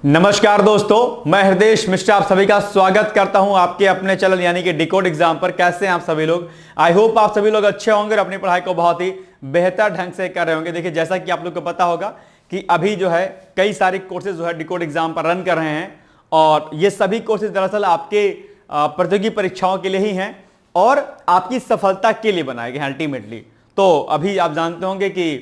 नमस्कार दोस्तों, मैं हृदय मिश्रा आप सभी का स्वागत करता हूं आपके अपने चैनल यानी कि डिकोड एग्जाम पर। कैसे हैं आप सभी लोग? आई होप आप सभी लोग अच्छे होंगे और अपनी पढ़ाई को बहुत ही बेहतर ढंग से कर रहे होंगे। देखिए, जैसा कि आप लोग को पता होगा कि अभी जो है कई सारे कोर्सेज जो है डिकोड एग्जाम पर रन कर रहे हैं और ये सभी कोर्सेज दरअसल आपके प्रतियोगी परीक्षाओं के लिए ही हैं और आपकी सफलता के लिए बनाए गए हैं अल्टीमेटली। तो अभी आप जानते होंगे कि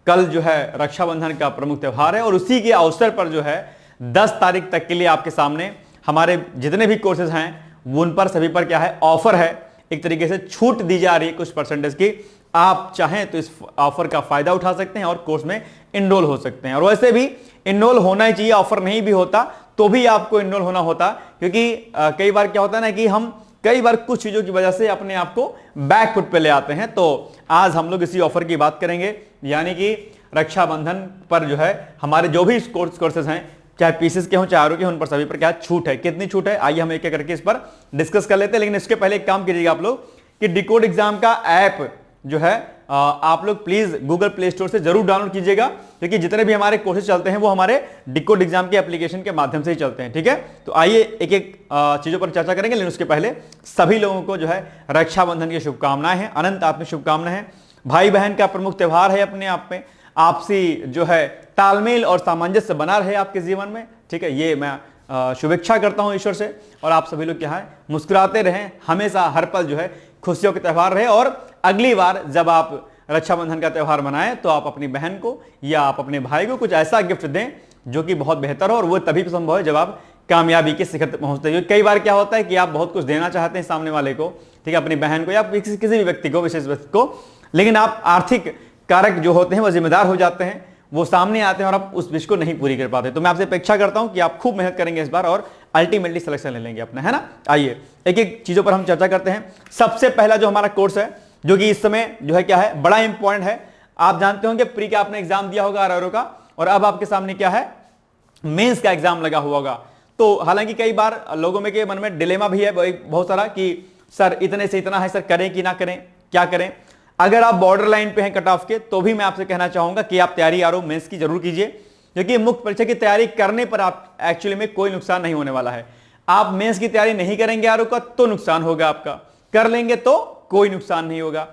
कल जो है रक्षाबंधन का प्रमुख त्यौहार है और उसी के अवसर पर जो है 10 तारीख तक के लिए आपके सामने हमारे जितने भी कोर्सेज हैं वो उन पर सभी पर क्या है, ऑफर है। एक तरीके से छूट दी जा रही है कुछ परसेंटेज की। आप चाहें तो इस ऑफर का फायदा उठा सकते हैं और कोर्स में इनरोल हो सकते हैं। और वैसे भी इनरोल होना ही चाहिए, ऑफर नहीं भी होता तो भी आपको इनरोल होना होता, क्योंकि कई बार क्या होता है ना कि हम कई बार कुछ चीजों की वजह से अपने आप को बैक फुट पे ले आते हैं। तो आज हम लोग इसी ऑफर की बात करेंगे, यानी कि रक्षाबंधन पर जो है हमारे जो भी कोर्सेज हैं, चाहे पीसीस के हों चाहे आरओ के हों, उन पर सभी पर क्या छूट है, कितनी छूट है, आइए हम एक एक करके इस पर डिस्कस कर लेते हैं। लेकिन इसके पहले एक काम कीजिएगा आप लोग कि डिकोड एग्जाम का ऐप जो है आप लोग प्लीज गूगल प्ले स्टोर से जरूर डाउनलोड कीजिएगा, क्योंकि जितने भी हमारे कोर्सेज चलते हैं वो हमारे डिकोड एग्जाम के एप्लीकेशन के माध्यम से ही चलते हैं। ठीक है, तो आइए एक एक चीजों पर चर्चा करेंगे। लेकिन उसके पहले सभी लोगों को जो है रक्षाबंधन की शुभकामनाएं हैं, अनंत आत्मिक शुभकामनाएं हैं। भाई बहन का प्रमुख त्यौहार है, अपने आप में आपसी जो है तालमेल और सामंजस्य बना रहे आपके जीवन में। ठीक है, ये मैं शुभेच्छा करता हूं ईश्वर से। और आप सभी लोग क्या है, मुस्कुराते रहें, हमेशा हर पल जो है खुशियों के त्यौहार रहे। और अगली बार जब आप रक्षाबंधन का त्यौहार मनाएं तो आप अपनी बहन को या आप अपने भाई को कुछ ऐसा गिफ्ट दें जो कि बहुत बेहतर हो, और वो तभी संभव है जब आप कामयाबी के शिखर तक पहुंचते हैं। कई बार क्या होता है कि आप बहुत कुछ देना चाहते हैं सामने वाले को, ठीक है, अपनी बहन को या किसी भी व्यक्ति को, विशेष व्यक्ति को, लेकिन आप आर्थिक कारक जो होते हैं वो जिम्मेदार हो जाते हैं, वो सामने आते हैं और आप उस विश को नहीं पूरी कर पाते। तो मैं आपसे अपेक्षा करता हूं कि आप खूब मेहनत करेंगे इस बार और अल्टीमेटली सिलेक्शन ले लेंगे अपना, है ना। आइए एक एक चीजों पर हम चर्चा करते हैं। सबसे पहला जो हमारा कोर्स है, जो कि इस समय जो है क्या है, बड़ा इंपॉर्टेंट है। आप जानते होंगे प्री का आपने एग्जाम दिया होगा आरआरओ का, और अब आपके सामने क्या है, मेंस का एग्जाम लगा हुआ होगा। तो हालांकि कई बार लोगों में के मन में डिलेमा भी है बहुत सारा कि सर इतने से इतना है, सर करें कि ना करें, क्या करें। अगर आप बॉर्डर लाइन पे हैं कट ऑफ के, तो भी मैं आपसे कहना चाहूंगा कि आप तैयारी आरओ मेंस की जरूर कीजिए, क्योंकि मुख्य परीक्षा की तैयारी करने पर आप एक्चुअली में कोई नुकसान नहीं होने वाला है। आप मेंस की तैयारी नहीं करेंगे आरओ का तो नुकसान होगा आपका, कर लेंगे तो कोई नुकसान नहीं होगा।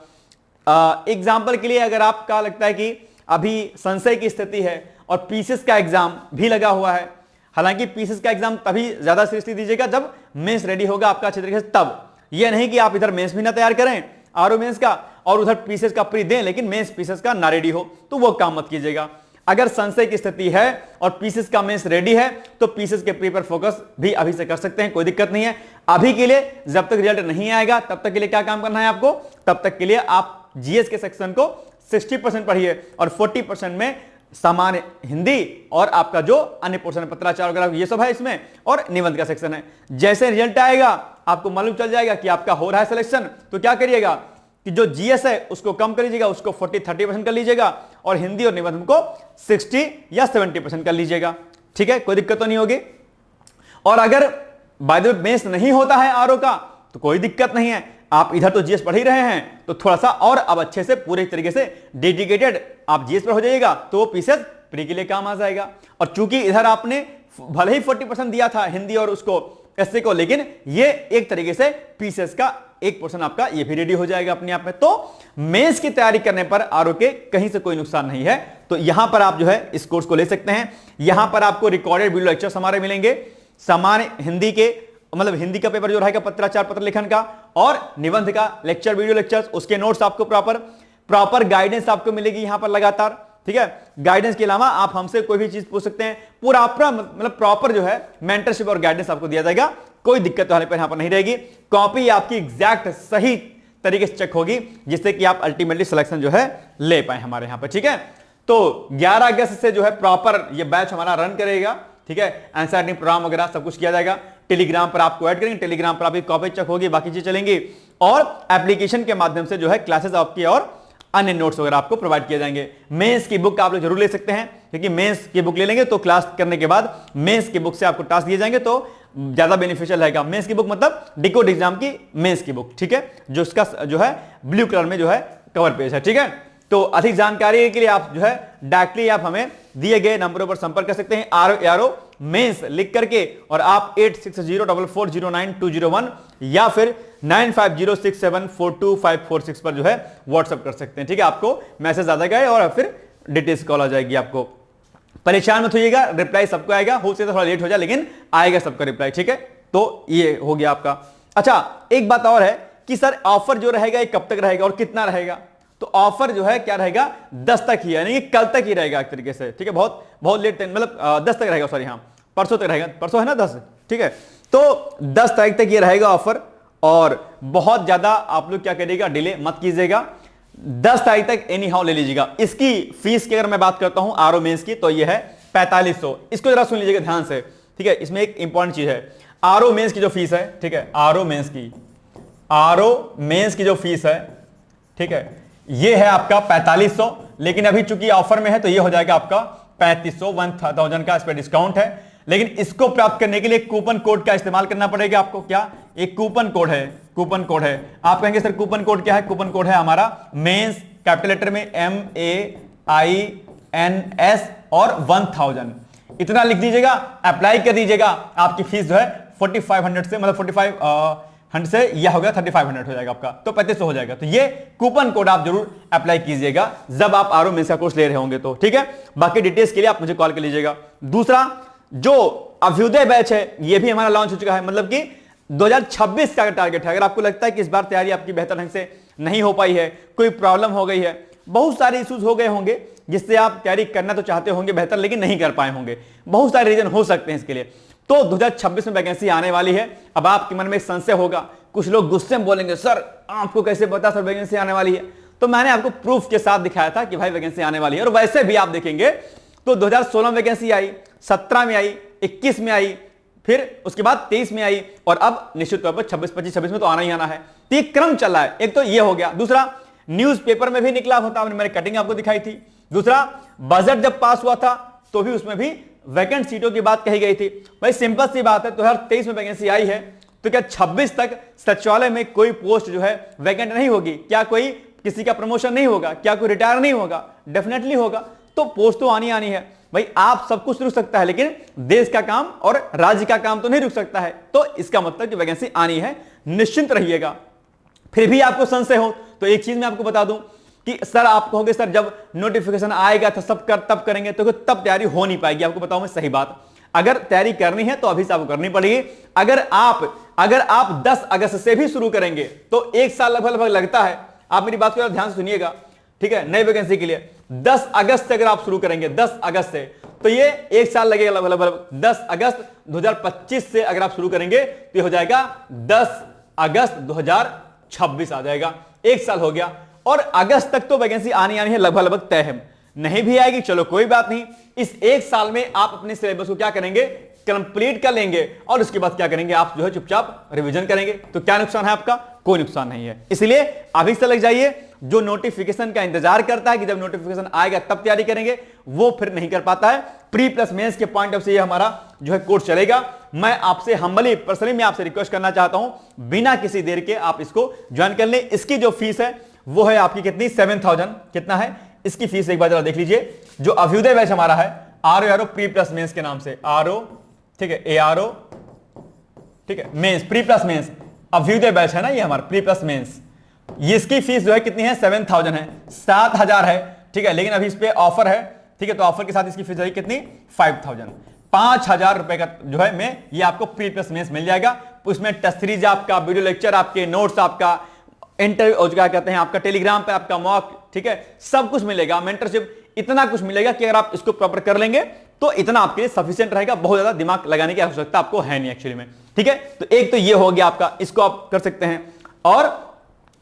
एग्जाम्पल के लिए अगर आपका लगता है कि अभी संशय की स्थिति है और पीसीएस का एग्जाम भी लगा हुआ है, हालांकि पीसीएस का एग्जाम तभी ज्यादा सीरियसली दीजिएगा जब मेंस रेडी होगा आपका अच्छे तरीके से, तब यह नहीं कि आप इधर मेंस भी ना तैयार करें आरओ मेंस का और उधर पीसीएस का प्री दें लेकिन मेंस पीसीएस का ना रेडी हो, तो वो काम मत कीजिएगा। अगर संशय की स्थिति है और पीसीएस का मेंस रेडी है तो पीसीएस के प्री पर फोकस भी अभी से कर सकते हैं, कोई दिक्कत नहीं है। अभी के लिए जब तक रिजल्ट नहीं आएगा तब तक के लिए क्या काम करना है आपको, तब तक के लिए आप जीएस के सेक्शन को 60% पढ़िए और 40% में सामान्य हिंदी और आपका जो अन्य पोर्शन है, पत्राचार वगैरह ये सब है इसमें, और निबंध का सेक्शन है। जैसे रिजल्ट आएगा आपको मालूम चल जाएगा कि आपका हो रहा है सिलेक्शन, तो क्या करिएगा कि जो जीएस है उसको कम कर लीजिएगा, उसको 40-30% कर लीजिएगा और हिंदी और निबंध को 60 या 70% कर लीजिएगा। ठीक है, कोई दिक्कत तो नहीं होगी। और अगर बाय द वे मेंस नहीं होता है आरओ का तो कोई दिक्कत नहीं है, आप इधर तो जीएस पढ़ ही रहे हैं तो थोड़ा सा और अब अच्छे से पूरे तरीके से डेडिकेटेड आप जीएस पर हो जाइएगा तो वो पीसीएस प्री के लिए काम आ जाएगा। और चूंकि इधर आपने भले ही 40% दिया था हिंदी और उसको एसए को, लेकिन ये एक तरीके से पीसीएस का एक पोर्शन आपका ये भी रेडी हो जाएगा अपने आप में। तो मेंस की तैयारी करने पर आरओ के कहीं से कोई नुकसान नहीं है। तो यहां पर आप जो है इस कोर्स को ले सकते हैं। यहां पर आपको रिकॉर्डेड वीडियो लेक्चर्स हमारे मिलेंगे, सामान्य हिंदी के मतलब हिंदी का पेपर जो रहेगा पत्राचार पत्र लेखन का, और निबंध का लेक्चर वीडियो लेक्चर्स, उसके नोट्स आपको प्रॉपर गाइडेंस आपको मिलेगी यहां पर लगातार। ठीक है, गाइडेंस के अलावा आप हमसे कोई भी चीज पूछ सकते हैं, पूरा मतलब प्रॉपर जो है मेंटरशिप और गाइडेंस आपको दिया जाएगा, कोई दिक्कत वाले पर यहां पर नहीं रहेगी। कॉपी आपकी एग्जैक्ट सही तरीके से चेक होगी जिससे कि आप अल्टीमेटली सिलेक्शन जो है ले पाए हमारे यहां पर। ठीक है, तो 11 अगस्त से जो है प्रॉपर ये बैच हमारा रन करेगा। ठीक है, एनसीईआरटी प्रोग्राम वगैरह सब कुछ किया जाएगा। टेलीग्राम पर आपको ऐड करेंगे, टेलीग्राम पर आपकी कॉपी चेक होगी, बाकी चीज चलेंगी, और एप्लीकेशन के माध्यम से जो है क्लासेस आपकी और अन्य नोट्स वगैरह आपको प्रोवाइड किए जाएंगे। मेंस की बुक आप लोग जरूर ले सकते हैं, क्योंकि मेंस की बुक ले लेंगे तो क्लास करने के बाद मेंस की बुक से आपको टास्क दिए जाएंगे तो ज्यादा बेनिफिशियल रहेगा। मेंस की बुक मतलब डिकोड एग्जाम की मेंस की बुक, ठीक है, जो इसका जो है ब्लू कलर में जो है कवर पेज है। ठीक है, तो अधिक जानकारी के लिए आप जो है डायरेक्टली आप हमें दिए गए नंबरों पर संपर्क कर सकते हैं। आरो मेंस लिख करके, और आप 8604440921 या फिर 9506742546 पर जो है व्हाट्सएप कर सकते हैं। ठीक है, आपको मैसेज आ जाएगा और फिर डिटेल्स कॉल आ जाएगी। आपको परेशान मत होइएगा, रिप्लाई सबको आएगा, हो सकता है थोड़ा लेट हो जाए लेकिन आएगा सबका रिप्लाई। ठीक है, तो ये हो गया आपका। अच्छा, एक बात और है कि सर ऑफर जो रहेगा ये कब तक रहेगा और कितना रहेगा? तो ऑफर जो है क्या रहेगा, 10 तक ही, यानी कि कल तक ही रहेगा एक तरीके से। ठीक है, बहुत लेट, मतलब 10 तक रहेगा, सॉरी हाँ परसों तक रहेगा, परसों है ना 10। ठीक है, तो 10 तारीख तक ये रहेगा ऑफर, और बहुत ज्यादा आप लोग क्या करिएगा, डिले मत कीजिएगा, 10 तारीख तक एनी हाउ ले लीजिएगा। इसकी फीस की अगर मैं बात करता हूं आरओ मेंस की, तो ये है 4500। इसको जरा सुन लीजिएगा ध्यान से। ठीक है, इसमें एक इंपॉर्टेंट चीज है, आरओ मेंस की जो फीस है, ठीक है, आरओ मेंस की जो फीस है, ठीक है, ये है आपका 4500, लेकिन अभी चूंकि ऑफर में है तो ये हो जाएगा आपका 3500, 1000 का इस पर डिस्काउंट है। लेकिन इसको प्राप्त करने के लिए कूपन कोड का इस्तेमाल करना पड़ेगा आपको। क्या? एक कूपन कोड है, आप कहेंगे सर कूपन कोड क्या है? कूपन कोड है हमारा मेंस, कैपिटल लेटर में MAINS और 1000, इतना लिख दीजिएगा, अप्लाई कर दीजिएगा। आपकी फीस जो है 4500 से, मतलब 4500 से यह हो गया 3500 हो जाएगा आपका, तो 3500 हो जाएगा। तो ये कूपन कोड आप जरूर अप्लाई कीजिएगा जब आप आरओ मेंस का कोर्स ले रहे होंगे तो। ठीक है, बाकी डिटेल्स के लिए आप मुझे कॉल कर लीजिएगा। दूसरा, जो अभ्युदय बैच है ये भी हमारा लॉन्च हो चुका है, मतलब कि 2026 का टारगेट है। अगर आपको लगता है कि इस बार तैयारी आपकी बेहतर ढंग से नहीं हो पाई है, कोई प्रॉब्लम हो गई है, बहुत सारे इश्यूज हो गए होंगे जिससे आप तैयारी करना तो चाहते होंगे बेहतर, लेकिन नहीं कर पाए होंगे, बहुत सारे रीजन हो सकते हैं इसके लिए, तो 2026 में वैकेंसी आने वाली है। अब आपके मन में एक संशय होगा, कुछ लोग गुस्से में बोलेंगे सर आपको कैसे पता सर वैकेंसी आने वाली है? तो मैंने आपको प्रूफ के साथ दिखाया था कि भाई वैकेंसी आने वाली है। और वैसे भी आप देखेंगे तो 2016 में वैकेंसी आई, 17 में आई, 21 में आई, फिर उसके बाद 23 में आई, और अब निश्चित तौर पर 26, 25, 26 में तो आना ही आना है। तो ये क्रम चल रहा है। एक तो ये हो गया। दूसरा, न्यूज़पेपर में भी निकला होता, मैंने कटिंग आपको दिखाई थी। दूसरा, बजट जब पास हुआ था तो भी उसमें भी वैकेंट सीटों की बात कही गई थी। भाई सिंपल सी बात है, 2023 में वैकेंसी आई है तो क्या 26 तक सचिवालय में कोई पोस्ट जो है वैकेंट नहीं होगी? क्या कोई किसी का प्रमोशन नहीं होगा? क्या कोई रिटायर नहीं होगा? डेफिनेटली होगा। तो पोस्ट तो आनी आनी है भाई। आप सब कुछ रुक सकता है लेकिन देश का काम और राज्य का काम तो नहीं रुक सकता है। तो इसका मतलब कि वैकेंसी आनी है, निश्चिंत रहिएगा। फिर भी आपको संशय हो तो एक चीज मैं आपको बता दूं कि सर आप कहोगे सर जब नोटिफिकेशन आएगा तो सब तब करेंगे, तो तब तैयारी हो नहीं पाएगी। आपको बताऊं मैं सही बात, अगर तैयारी करनी है तो अभी से आपको करनी पड़ेगी। अगर आप 10 अगस्त से भी शुरू करेंगे तो एक साल लगभग लगता है। आप मेरी बात को ध्यान से सुनिएगा, ठीक है, नई वैकेंसी के लिए 10 अगस्त से अगर आप शुरू करेंगे, 10 अगस्त से, तो ये एक साल लगेगा लगभग। 10 अगस्त 2025 से अगर आप शुरू करेंगे तो ये हो जाएगा 10 अगस्त 2026 आ जाएगा। एक साल हो गया, और अगस्त तक तो वैकेंसी आनी है, लगभग तय है। नहीं भी आएगी चलो कोई बात नहीं, इस एक साल में आप अपने सिलेबस को क्या करेंगे, कंप्लीट कर लेंगे, और उसके बाद क्या करेंगे, आप जो है चुपचाप रिवीजन करेंगे। तो क्या नुकसान है आपका? कोई नुकसान नहीं है। इसलिए अभी से लग जाइए। जो नोटिफिकेशन का इंतजार करता है कि जब नोटिफिकेशन आएगा तब तैयारी करेंगे, वो फिर नहीं कर पाता है। प्री प्लस मेंस के पॉइंट ऑफ से ये हमारा जो है कोर्स चलेगा। मैं आपसे हम्बली पर्सनली मैं आपसे रिक्वेस्ट करना चाहता हूं, बिना किसी देर के आप इसको ज्वाइन कर लें। इसकी जो फीस है वो है आपकी कितनी, 7000। कितना है इसकी फीस? एक बार जरा देख लीजिए। जो अभ्युदय बैच हमारा है आरओ प्री प्लस मेंस के नाम से, आरओ, ठीक है, ARO, ठीक है, mains, pre plus mains, Abhyudaya batch है ना ये हमारा प्री प्लस मेंस। इसकी फीस जो है कितनी है, 7000 है, 7000 है, ठीक है। लेकिन अभी इस पे ऑफर है, ठीक है, तो ऑफर के साथ इसकी फीस है कितनी, 5000, 5000 रुपए का जो है में ये आपको प्री प्लस मेंस मिल जाएगा। उसमें टेस्ट सीरीज आपका, वीडियो लेक्चर आपके, नोट्स आपका, इंटरव्यू क्या कहते हैं आपका, टेलीग्राम पे आपका मॉक, ठीक है, सब कुछ मिलेगा, मेंटरशिप, इतना कुछ मिलेगा कि अगर आप इसको प्रॉपर कर लेंगे तो इतना आपके लिए सफिशिएंट रहेगा। बहुत ज्यादा दिमाग लगाने की आवश्यकता आपको है नहीं एक्चुअली में, ठीक है। तो एक तो ये हो गया आपका, इसको आप कर सकते हैं। और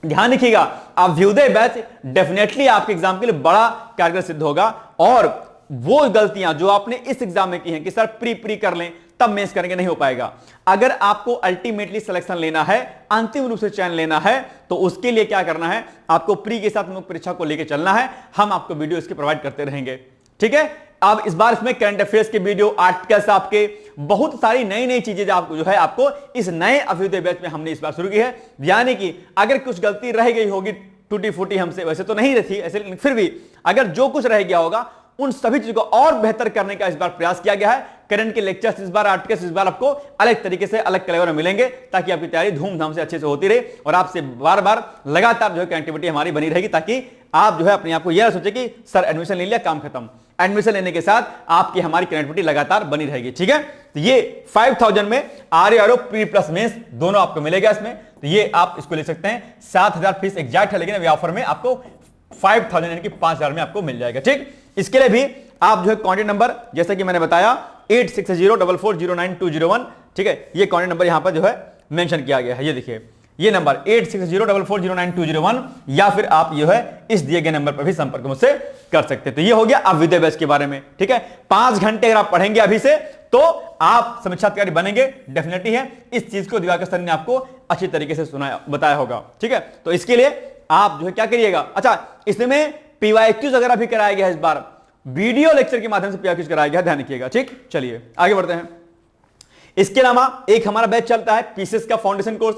ध्यान रखिएगा, अभ्युदय बैच डेफिनेटली आपके एग्जाम के लिए बड़ा कारगर सिद्ध होगा। और वो गलतियां जो आपने इस एग्जाम में की हैं कि सर प्री कर लें तब मेंस करेंगे, नहीं हो पाएगा। अगर आपको अल्टीमेटली सिलेक्शन लेना है, अंतिम रूप से चयन लेना है, तो उसके लिए क्या करना है, आपको प्री के साथ मुख्य परीक्षा को लेकर चलना है। हम आपको वीडियो इसके प्रोवाइड करते रहेंगे, ठीक है। अब इस बार इसमें करंट अफेयर्स के वीडियो, आर्टिकल्स, आपके बहुत सारी नई चीजें आपको जो है आपको इस नए अभ्युदय बैच में हमने इस बार शुरू की है। यानी कि अगर कुछ गलती रह गई होगी, टूटी फूटी हमसे, वैसे तो नहीं रहती ऐसे, फिर भी अगर जो कुछ रह गया होगा उन सभी चीजों को और बेहतर करने का इस बार प्रयास किया गया है। करंट के लेक्चर्स इस बार, आर्टिकल्स इस बार आपको अलग तरीके से, अलग कलेवर में मिलेंगे, ताकि आपकी तैयारी धूमधाम से अच्छे से होती रहे और आपसे बार बार लगातार जो है कनेक्टिविटी हमारी बनी रहेगी, ताकि आप जो है अपने आप को यह सोचे कि सर एडमिशन ले लिया, काम खत्म। एडमिशन लेने के साथ आपकी हमारी कनेक्टिविटी लगातार बनी रहेगी, ठीक है। तो ये 5000 में आरआरओ प्री प्लस मेंस दोनों आपको मिलेगा इसमें, तो ये आप इसको ले सकते हैं। 7000 फीस एग्जैक्ट है, लेकिन अभी ऑफर में आपको 5000 यानी कि 5000 में आपको मिल जाएगा, ठीक। इसके लिए भी आप जो है कॉन्टैक्ट नंबर, जैसा कि मैंने बताया 8604409201, ठीक है, ये कॉन्टैक्ट नंबर यहां पर जो है मेंशन किया गया है। ये देखिए, ये नंबर 8604409201, या फिर आप जो है इस दिए गए नंबर पर भी संपर्क मुझसे कर सकते हैं। तो ये हो गया अभ्युदय बैच के बारे में, ठीक है। 5 घंटे अगर आप पढ़ेंगे अभी से तो आप समीक्षाधिकारी बनेंगे, डेफिनेटली है। इस चीज को दिवाकर सर ने आपको अच्छी तरीके से सुनाया, बताया होगा, ठीक है। तो इसके लिए आप जो है क्या करिएगा, अच्छा इसमें पीवाईक्यूज वगैरह भी कराया गया है इस बार, वीडियो लेक्चर के माध्यम से पीवाईक्यूज कराया गया, ध्यान रखिएगा, ठीक। चलिए आगे बढ़ते हैं। इसके अलावा एक हमारा बैच चलता है पीसीएस का फाउंडेशन कोर्स।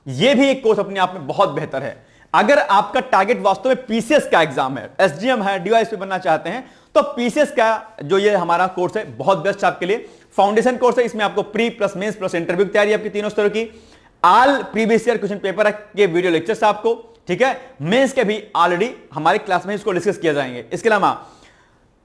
यह भी एक कोर्स अपने आप में बहुत बेहतर है। अगर आपका टारगेट वास्तव में पीसीएस का एग्जाम है, एसडीएम है, डीवाईएसपी बनना चाहते हैं, तो पीसीएस का जो ये हमारा कोर्स है बहुत बेस्ट आपके लिए। फाउंडेशन कोर्स है, इसमें आपको pre plus mains plus interview की तैयारी आपकी तीनों स्तरों की, all previous year question paper के वीडियो लेक्चर्स आपको, ठीक है। मेंस के भी ऑलरेडी हमारे क्लास में इसको डिस्कस किया जाएंगे। इसके अलावा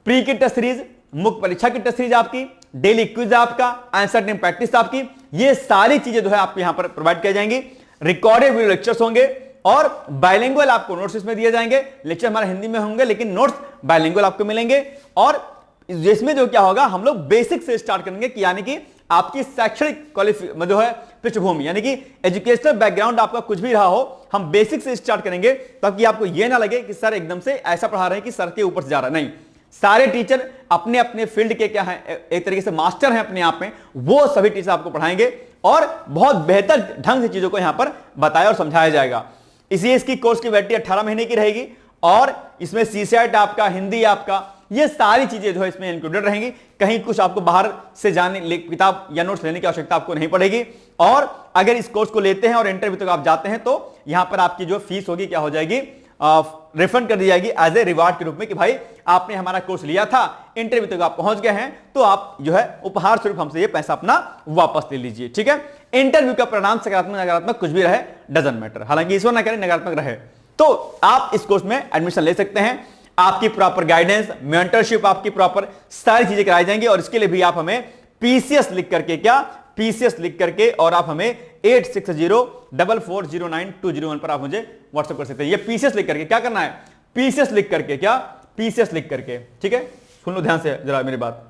प्री की टेस्ट सीरीज, मुख्य परीक्षा की टेस्ट सीरीज आपकी, डेली क्विज आपका, आंसर टीम प्रैक्टिस आपकी, ये सारी चीजें जो है आपको यहां पर प्रोवाइड की जाएंगी। रिकॉर्डेड वीडियो लेक्चर्स होंगे और बाइलिंगुअल आपको नोट्स इसमें दिए जाएंगे। लेक्चर हमारे हिंदी में होंगे, लेकिन नोट्स बाइलिंगुअल आपको मिलेंगे। और इसमें जो क्या होगा, हम लोग बेसिक से स्टार्ट करेंगे, कि यानी कि आपकी शैक्षणिक जो है पृष्ठभूमि, यानी कि एजुकेशनल बैकग्राउंड आपका कुछ भी रहा हो, हम बेसिक से स्टार्ट करेंगे, ताकि आपको यह ना लगे कि सर एकदम से ऐसा पढ़ा रहे हैं कि सर के ऊपर से जा रहा है। नहीं, सारे टीचर अपने अपने फील्ड के क्या हैं, एक तरीके से मास्टर हैं अपने आप में, वो सभी टीचर आपको पढ़ाएंगे और बहुत बेहतर ढंग से चीजों को यहां पर बताया और समझाया जाएगा। इसलिए इसकी कोर्स की वैलिडिटी 18 महीने की रहेगी और इसमें सीसेट आपका, हिंदी आपका, ये सारी चीजें जो है इसमें इंक्लूडेड रहेंगी। कहीं कुछ आपको बाहर से जाने, किताब या नोट्स लेने की आवश्यकता आपको नहीं पड़ेगी। और अगर इस कोर्स को लेते हैं और इंटरव्यू तक आप जाते हैं, तो यहां पर आपकी जो फीस होगी क्या हो जाएगी, रिफंड कर दी जाएगी एज ए रिवार्ड के रूप में, कि भाई आपने हमारा कोर्स लिया था, इंटरव्यू तक आप पहुंच गए हैं, तो आप जो है उपहार स्वरूप हमसे ये पैसा अपना वापस ले लीजिए, ठीक है। इंटरव्यू का परिणाम सकारात्मक नकारात्मक कुछ भी रहे, डजंट मैटर, हालांकि ईश्वर ना करे नकारात्मक रहे, तो आप इस कोर्स में एडमिशन ले सकते हैं। आपकी प्रॉपर गाइडेंस, मेंटरशिप आपकी प्रॉपर, सारी चीजें कराई जाएंगी। और इसके लिए भी आप हमें पीसीएस लिख करके, क्या पीसीएस लिख करके, और आप हमें 8604409201 पर आप मुझे व्हाट्सएप कर सकते हैं। ये पीसीएस लिख करके क्या करना है, पीसीएस लिख करके, क्या पीसीएस लिख करके, ठीक है। सुन लो ध्यान से जरा मेरी बात,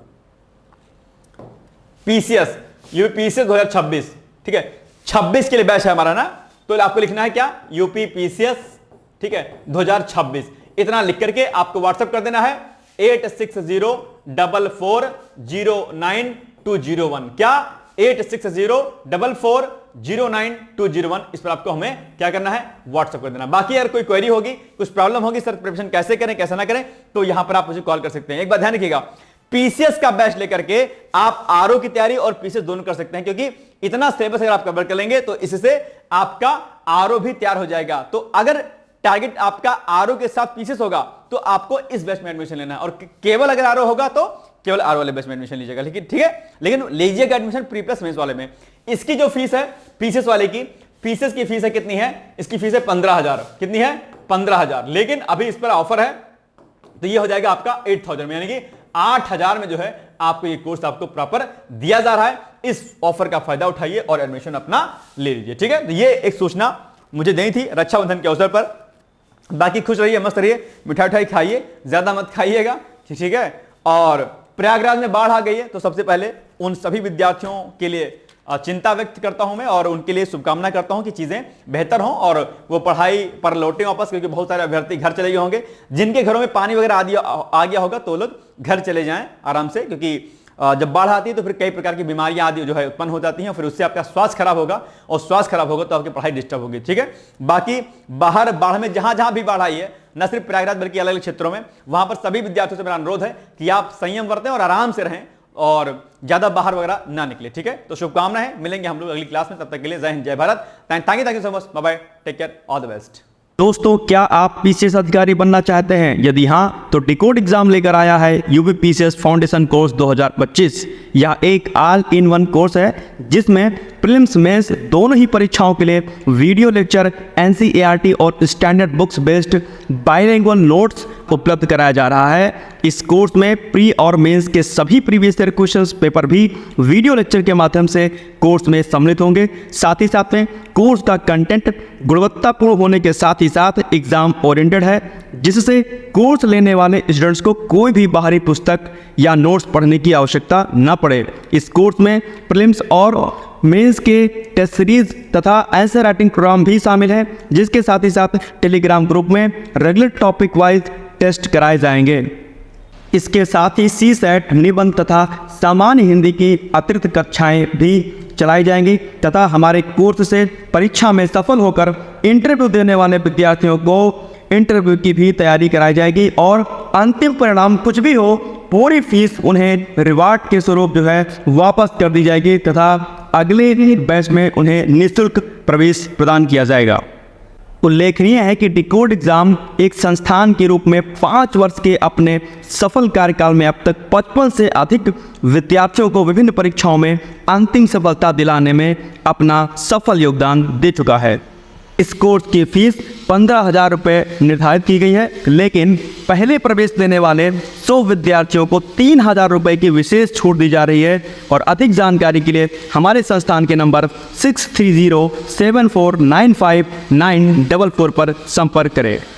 पीसीएस, यूपी पीसीएस 2026, ठीक है, 26 के लिए बैच है हमारा ना, तो आपको लिखना है क्या, यूपी पीसीएस, ठीक है, 2026, इतना लिख करके आपको व्हाट्सएप कर देना है 8604409201, क्या 8604409201, इस पर आपको हमें क्या करना है, व्हाट्सएप कर देना। बाकी अगर कोई क्वेरी होगी, कुछ प्रॉब्लम होगी, सर प्रिपरेशन कैसे करें कैसे ना करें, तो यहां पर आप मुझे कॉल कर सकते हैं। एक बात ध्यान रखिएगा, पीसीएस का बैच लेकर के आप आरओ की तैयारी और पीसीएस दोनों कर सकते हैं, क्योंकि इतना सिलेबस अगर आप कवर कर लेंगे तो इससे आपका आरओ भी तैयार हो जाएगा। तो अगर टारगेट आपका आरओ के साथ पीसीएस होगा, तो आपको इस बैच में एडमिशन लेना है, और केवल अगर आरओ होगा तो केवल आरओ वाले बैच में एडमिशन लीजिएगा, लेकिन ठीक है, लेकिन लीजिएगा एडमिशन प्री प्लस मेंस वाले में। इसकी जो फीस है पीसीएस वाले की, पीसीएस की फीस है कितनी है, इसकी फीस है 15,000, कितनी है 15,000, लेकिन अभी इस पर ऑफर है, तो ये हो जाएगा आपका 8,000 में, यानी कि 8,000 में जो है आपको ये कोर्स आपको प्रॉपर दिया जा रहा है। इस ऑफर का फायदा उठाइए और एडमिशन अपना ले लीजिए, ठीक है। तो ये एक सूचना मुझे देनी थी रक्षाबंधन के अवसर पर। बाकी खुश रहिए, मस्त रहिए, मिठाई उठाई खाइए, ज्यादा मत खाइएगा, ठीक है। और प्रयागराज में बाढ़ आ गई है, तो सबसे पहले उन सभी विद्यार्थियों के लिए चिंता व्यक्त करता हूं मैं, और उनके लिए शुभकामना करता हूं कि चीजें बेहतर हों और वो पढ़ाई पर लौटे वापस, क्योंकि बहुत सारे अभ्यर्थी घर चले गए होंगे। जिनके घरों में पानी वगैरह आ गया होगा, तो लोग घर चले जाएं आराम से, क्योंकि जब बाढ़ आती है तो फिर कई प्रकार की बीमारियां आदि जो है उत्पन्न हो जाती हैं, फिर उससे आपका स्वास्थ्य खराब होगा, और स्वास्थ्य खराब होगा तो आपकी पढ़ाई डिस्टर्ब होगी, ठीक है। बाकी बाहर बाढ़ में जहां जहां भी बाढ़ आई है, न सिर्फ प्रयागराज बल्कि अलग अलग क्षेत्रों में, वहां पर सभी विद्यार्थियों से मेरा अनुरोध है कि आप संयम बरतें और आराम से रहें और ज्यादा बाहर वगैरह ना निकले, ठीक है। तो शुभकामनाएं, मिलेंगे हम लोग अगली क्लास में, तब तक के लिए जय हिंद जय Bharat, thank you so much, bye bye, take care, all the best. दोस्तों, क्या आप पीसीएस अधिकारी बनना चाहते हैं? यदि हाँ, तो डिकोड एग्जाम लेकर आया है यूपी पीसीएस फाउंडेशन कोर्स 2025। यह एक ऑल इन वन कोर्स है जिसमें प्रीलिम्स मेंस दोनों ही परीक्षाओं के लिए वीडियो लेक्चर, एनसीईआरटी और standard books based bilingual notes उपलब्ध कराया जा रहा है। इस कोर्स में प्री और मेंस के सभी प्रीवियस ईयर क्वेश्चंस पेपर भी वीडियो लेक्चर के माध्यम से कोर्स में सम्मिलित होंगे। साथ ही साथ में कोर्स का कंटेंट गुणवत्तापूर्ण होने के साथ ही साथ एग्जाम ओरिएंटेड है, जिससे कोर्स लेने वाले स्टूडेंट्स को कोई भी बाहरी पुस्तक या नोट्स पढ़ने की आवश्यकता न पड़े। इस कोर्स में प्रीलिम्स और मेंस के टेस्ट सीरीज तथा आंसर राइटिंग प्रोग्राम भी शामिल है, जिसके साथ ही साथ टेलीग्राम ग्रुप में रेगुलर टॉपिक वाइज टेस्ट कराए जाएंगे। इसके साथ ही सीसेट, निबंध तथा सामान्य हिंदी की अतिरिक्त कक्षाएं भी चलाई जाएंगी तथा हमारे कोर्स से परीक्षा में सफल होकर इंटरव्यू देने वाले विद्यार्थियों को इंटरव्यू की भी तैयारी कराई जाएगी और अंतिम परिणाम कुछ भी हो, पूरी फीस उन्हें रिवार्ड के स्वरूप जो है वापस कर दी जाएगी तथा अगले बैच में उन्हें निःशुल्क प्रवेश प्रदान किया जाएगा। उल्लेखनीय है कि डिकोड एग्जाम एक संस्थान के रूप में 5 वर्ष के अपने सफल कार्यकाल में अब तक 55 से अधिक विद्यार्थियों को विभिन्न परीक्षाओं में अंतिम सफलता दिलाने में अपना सफल योगदान दे चुका है। इस कोर्स की फीस 15,000 रुपये निर्धारित की गई है, लेकिन पहले प्रवेश देने वाले 100 विद्यार्थियों को 3,000 रुपये की विशेष छूट दी जा रही है। और अधिक जानकारी के लिए हमारे संस्थान के नंबर 6307495944 पर संपर्क करें।